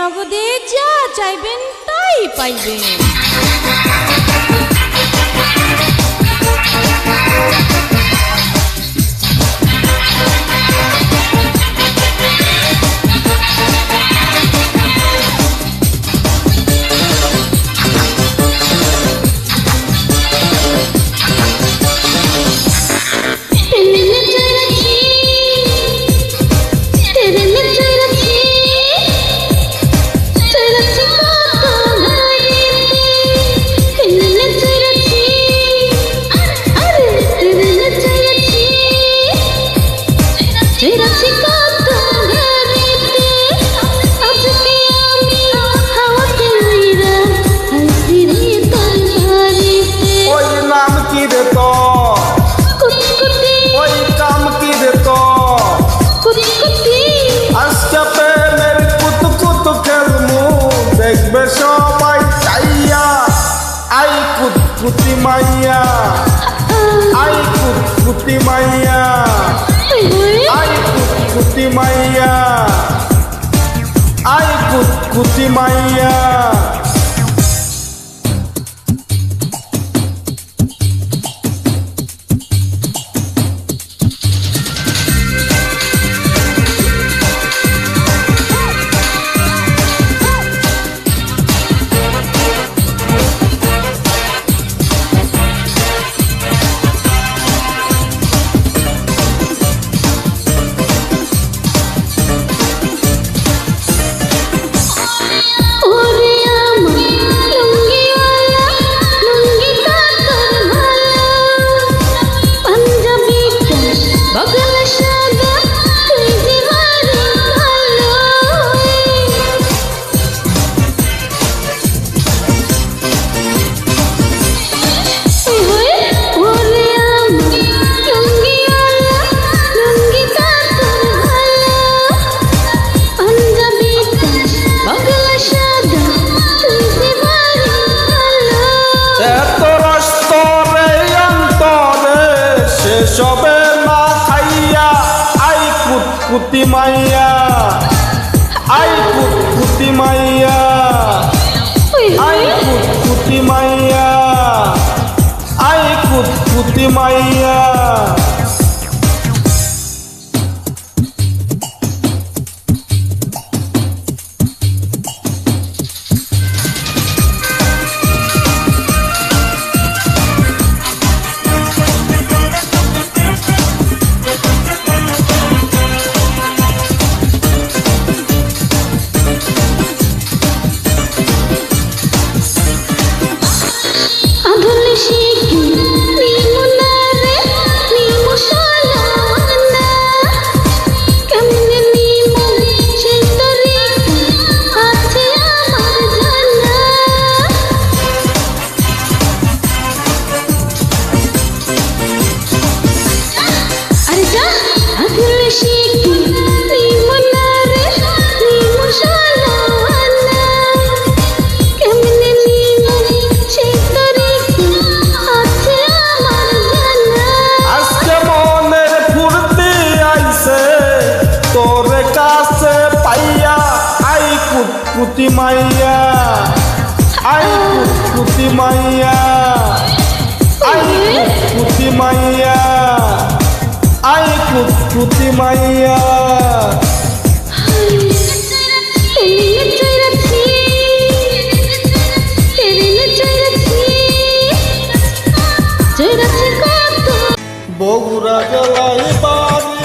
জগতে যা চাইবেন তাই পাইবেন। সবাই চাইয়া আই কুতকুতি মাইয়া, আই কুতকুতি মাইয়া, আই কুতকুতি মাইয়া, আই কুতকুতি মাইয়া। সবে না খাইয়া আই কুতকুতি মাইয়া, আই কুতকুতি মাইয়া, আই কুতকুতি মাইয়া, আই কুতকুতি মাইয়া। কুতকুতি মাইয়া, আই কুতকুতি মাইয়া, আই কুতকুতি মাইয়া, আই কুতকুতি মাইয়া। বগুড়া জেলায় বাড়ি